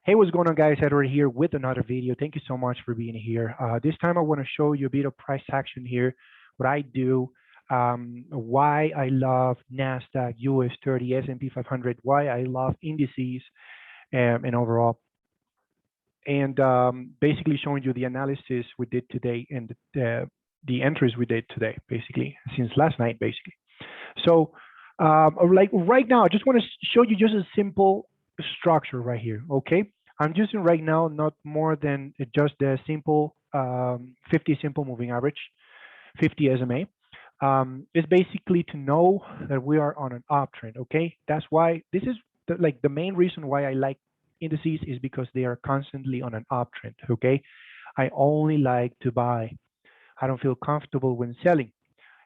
Hey, what's going on, guys? Edward here with another video. Thank you so much for being here. This time I want to show you a bit of price action here, what I do, why I love Nasdaq, US 30, S&P 500, why I love indices and overall, and basically showing you the analysis we did today and the entries we did today, basically, since last night, basically. So like right now, I just want to show you just a simple structure right here, okay? I'm using right now not more than just the simple 50 simple moving average, 50 SMA. It's basically to know that we are on an uptrend, okay? That's why this is the main reason why I like indices is because they are constantly on an uptrend, okay? I only like to buy. I don't feel comfortable when selling.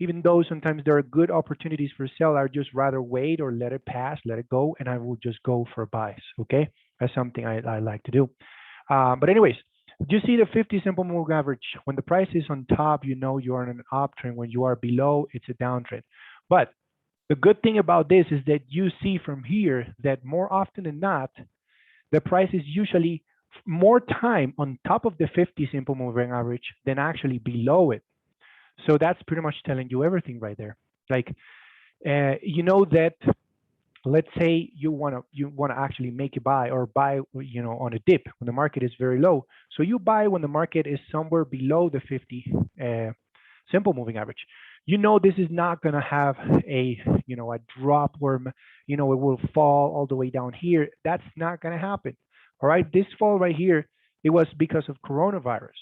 Even though sometimes there are good opportunities for sell, I'd just rather wait or let it pass, let it go, and I will just go for buys, okay? That's something I like to do. But anyways, you see the 50 simple moving average. When the price is on top, you know you are in an uptrend. When you are below, it's a downtrend. But the good thing about this is that you see from here that more often than not, the price is usually more time on top of the 50 simple moving average than actually below it. So that's pretty much telling you everything right there. Like, you know that, let's say you wanna actually make a buy or buy, you know, on a dip when the market is very low. So you buy when the market is somewhere below the 50 simple moving average. You know this is not gonna have a, you know, a drop where, you know, it will fall all the way down here. That's not gonna happen. All right, this fall right here, it was because of coronavirus.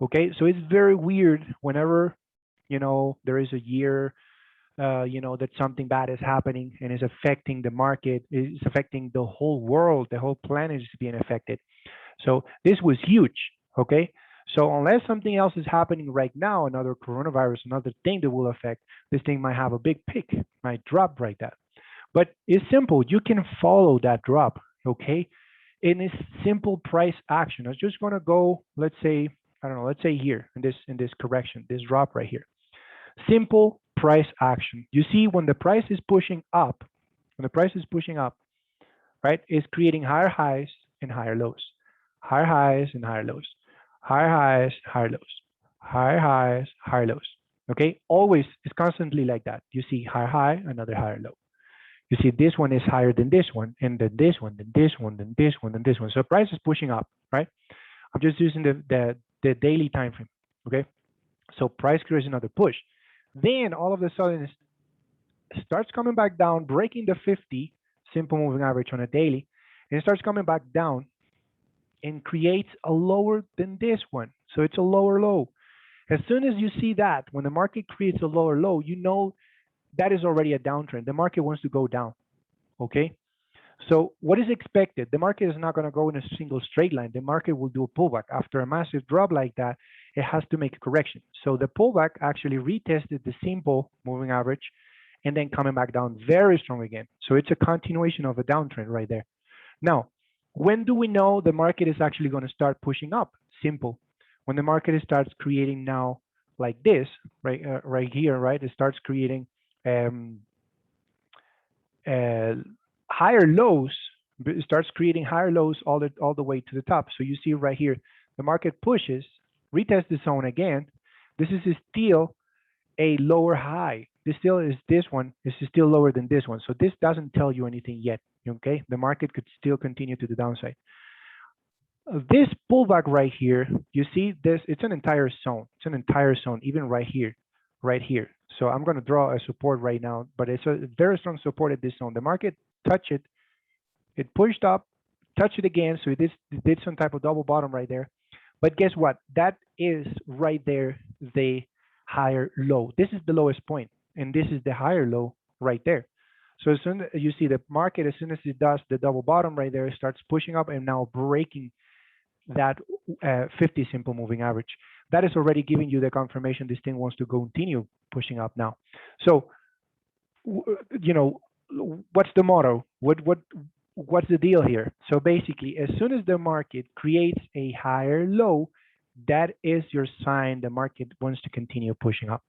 Okay, so it's very weird whenever, you know, there is a year, you know, that something bad is happening and is affecting the market, is affecting the whole world, the whole planet is being affected. So this was huge, okay? So unless something else is happening right now, another coronavirus, another thing that will affect, this thing might have a big pick, might drop right that. But it's simple, you can follow that drop, okay? In this simple price action, I was just gonna go, let's say, I don't know, let's say here in this correction, this drop right here. Simple price action. You see when the price is pushing up, right, is creating higher highs and higher lows. Higher highs and higher lows. Higher highs, higher lows. Higher highs, higher lows. Okay? Always it's constantly like that. You see higher high, another higher low. You see this one is higher than this one, and then this one, then this one, then this one, then this one. So price is pushing up, right? I'm just using the daily time frame, okay? So price creates another push. Then all of a sudden it starts coming back down, breaking the 50 simple moving average on a daily, and it starts coming back down and creates a lower than this one. So it's a lower low. As soon as you see that, when the market creates a lower low, you know that is already a downtrend. The market wants to go down, okay? So what is expected? The market is not going to go in a single straight line. The market will do a pullback. After a massive drop like that, it has to make a correction. So the pullback actually retested the simple moving average and then coming back down very strong again. So it's a continuation of a downtrend right there. Now, when do we know the market is actually going to start pushing up? Simple. When the market starts creating now like this, right, right here, right? It starts creating higher lows, it starts creating higher lows all the way to the top. So you see right here, the market pushes, retests the zone again. This is still a lower high. This still is this one. This is still lower than this one. So this doesn't tell you anything yet. Okay, the market could still continue to the downside. This pullback right here, you see this, it's an entire zone. It's an entire zone, even right here, right here. So I'm going to draw a support right now, but it's a very strong support at this zone. The market touched it, it pushed up, touched it again. So it did some type of double bottom right there. But guess what? That is right there, the higher low. This is the lowest point, and this is the higher low right there. So as soon as you see the market, as soon as it does the double bottom right there, it starts pushing up and now breaking that 50 simple moving average. That is already giving you the confirmation this thing wants to continue pushing up now. So, you know, what's the motto? What's the deal here? So basically, as soon as the market creates a higher low, that is your sign the market wants to continue pushing up.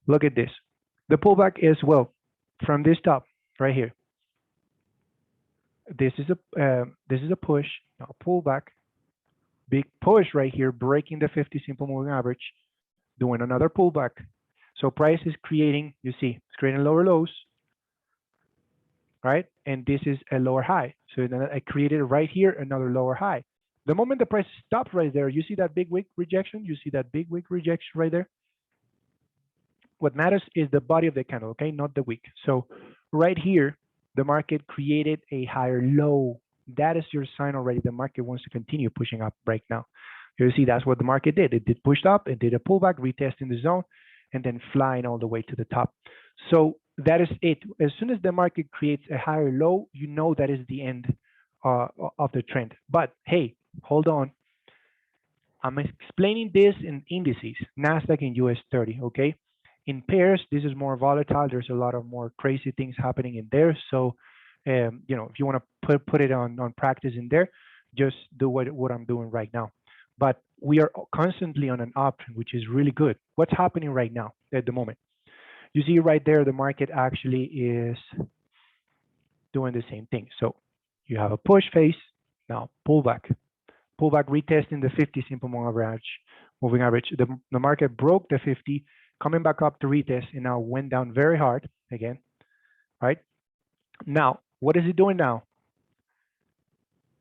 Look at this. The pullback is, well, from this top right here. this is a push, now pullback, big push right here, breaking the 50 simple moving average, doing another pullback. So price is creating, you see, it's creating lower lows, right? And this is a lower high. So then I created right here another lower high. The moment the price stopped right there, you see that big wick rejection? You see that big wick rejection right there? What matters is the body of the candle, okay, not the wick. So right here, the market created a higher low. That is your sign already. The market wants to continue pushing up right now. You see, that's what the market did. It did push up, it did a pullback, retesting the zone, and then flying all the way to the top. So that is it. As soon as the market creates a higher low, you know that is the end of the trend. But hey, hold on. I'm explaining this in indices, Nasdaq and US 30, okay? In pairs, this is more volatile. There's a lot of more crazy things happening in there. So, you know, if you want to put it on practice in there, just do what I'm doing right now. But we are constantly on an uptrend, which is really good. What's happening right now at the moment? You see right there, the market actually is doing the same thing. So you have a push phase, now pullback. Pullback retesting the 50 simple moving average. The market broke the 50, coming back up to retest, and now went down very hard again, right? Now, what is it doing now?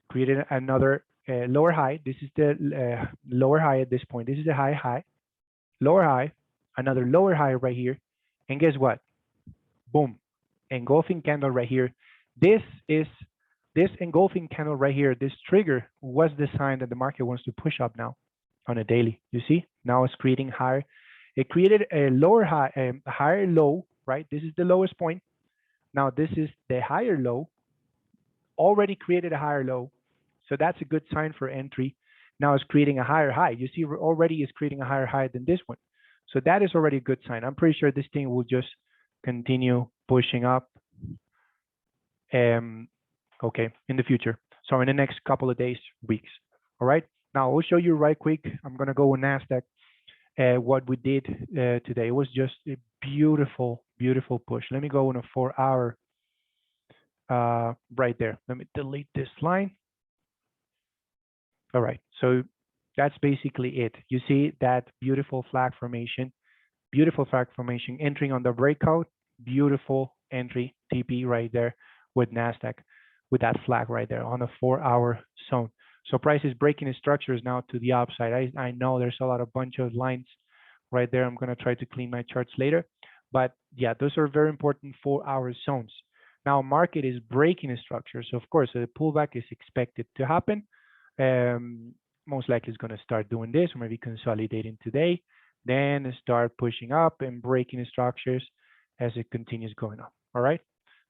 Created another lower high. This is the lower high at this point. This is a high, lower high, another lower high right here. And guess what? Boom, engulfing candle right here. This engulfing candle right here, this trigger was the sign that the market wants to push up now on a daily. You see, now it's creating higher. It created a lower high, a higher low, right? This is the lowest point. Now this is the higher low, already created a higher low. So that's a good sign for entry. Now it's creating a higher high. You see, already is creating a higher high than this one. So that is already a good sign. I'm pretty sure this thing will just continue pushing up. Okay, in the future. So in the next couple of days, weeks. All right. Now I'll show you right quick. I'm gonna go with Nasdaq. What we did today, it was just a beautiful, beautiful push. Let me go on a 4-hour right there. Let me delete this line. All right. So that's basically it. You see that beautiful flag formation, entering on the breakout, beautiful entry TP right there with Nasdaq, with that flag right there on a 4-hour zone. So price is breaking structures now to the upside. I know there's a lot of bunch of lines right there. I'm going to try to clean my charts later. But yeah, those are very important 4-hour zones. Now market is breaking structures. So of course, a pullback is expected to happen. Most likely it's going to start doing this, or maybe consolidating today, then start pushing up and breaking structures as it continues going up. All right.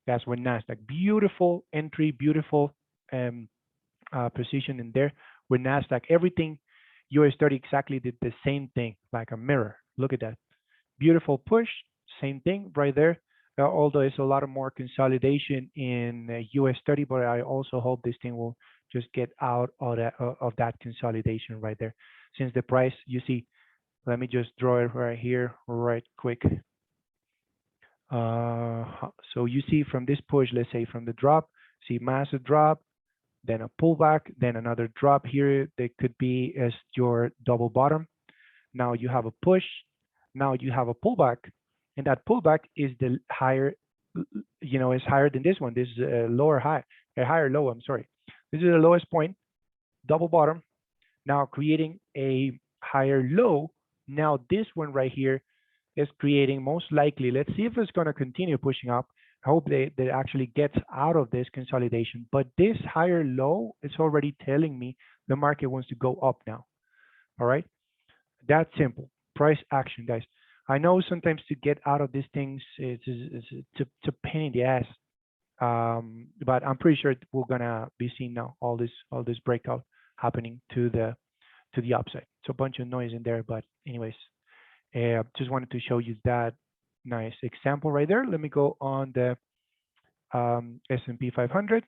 That's when Nasdaq, beautiful entry, beautiful position in there with Nasdaq. Everything US 30 exactly did the same thing, like a mirror. Look at that. Beautiful push, same thing right there. Although it's a lot of more consolidation in US 30, but I also hope this thing will just get out of that consolidation right there. Since the price, you see, let me just draw it right here, right quick. So you see from this push, let's say from the drop, see massive drop, then a pullback, then another drop here. That could be as your double bottom. Now you have a push. Now you have a pullback, and that pullback is the higher, you know, is higher than this one. This is a lower high, a higher low. I'm sorry. This is the lowest point, double bottom. Now creating a higher low. Now this one right here is creating most likely. Let's see if it's going to continue pushing up. I hope they actually gets out of this consolidation. But this higher low is already telling me the market wants to go up now. All right. That's simple. Price action, guys. I know sometimes to get out of these things, it's a pain in the ass. But I'm pretty sure we're gonna be seeing now all this breakout happening to the upside. So a bunch of noise in there, but anyways, just wanted to show you that nice example right there. Let me go on the S&P 500.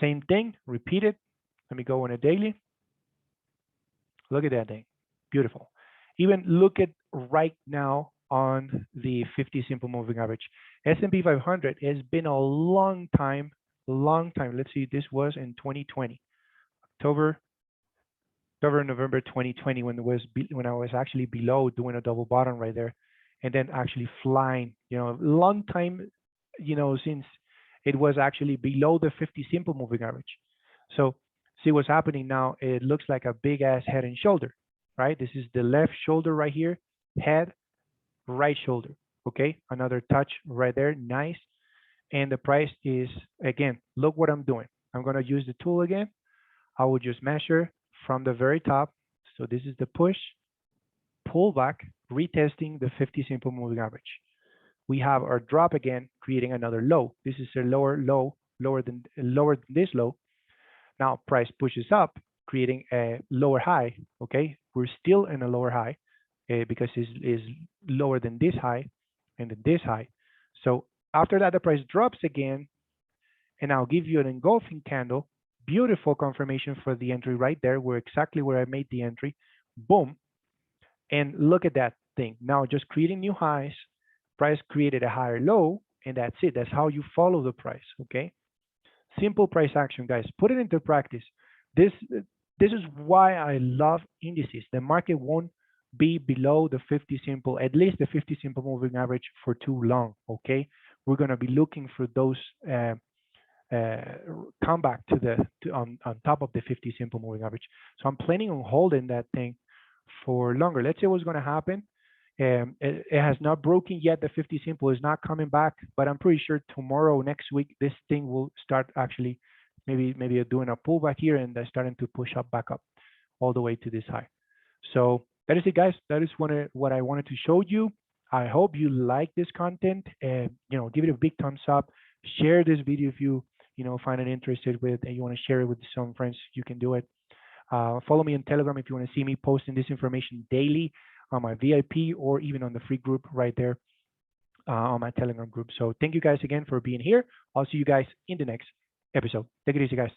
Same thing, repeat it. Let me go on a daily. Look at that thing, beautiful. Even look at right now on the 50 simple moving average. S&P 500 has been a long time long time. Let's see, this was in 2020, October, November 2020, when when I was actually below doing a double bottom right there, and then actually flying. Long time, since it was actually below the 50 simple moving average. So see what's happening now. It looks like a big ass head and shoulder, right? This is the left shoulder right here, head, right shoulder. Okay, another touch right there, nice. And the price is, again, look what I'm doing. I'm gonna use the tool again. I will just measure from the very top. So this is the push, pull back, retesting the 50 simple moving average. We have our drop again, creating another low. This is a lower low, lower than this low. Now price pushes up, creating a lower high. Okay, we're still in a lower high because it is lower than this high and then this high. So after that, the price drops again, and I'll give you an engulfing candle. Beautiful confirmation for the entry right there. We're exactly where I made the entry. Boom. And look at that thing. Now just creating new highs. Price created a higher low, and that's it. That's how you follow the price. Okay. Simple price action, guys. Put it into practice. This is why I love indices. The market won't be below the 50 simple, at least the 50 simple moving average for too long. Okay. We're going to be looking for those come back to on top of the 50 simple moving average. So I'm planning on holding that thing for longer. Let's see what's going to happen. It has not broken yet. The 50 simple is not coming back, but I'm pretty sure tomorrow, next week, this thing will start actually maybe doing a pullback here and starting to push up back up all the way to this high. So that is it, guys. That is what I wanted to show you. I hope you like this content, and give it a big thumbs up. Share this video if you find it interested with, and you want to share it with some friends. You can do it. Follow me on Telegram if you want to see me posting this information daily on my VIP or even on the free group right there on my Telegram group. So thank you guys again for being here. I'll see you guys in the next episode. Take it easy, guys.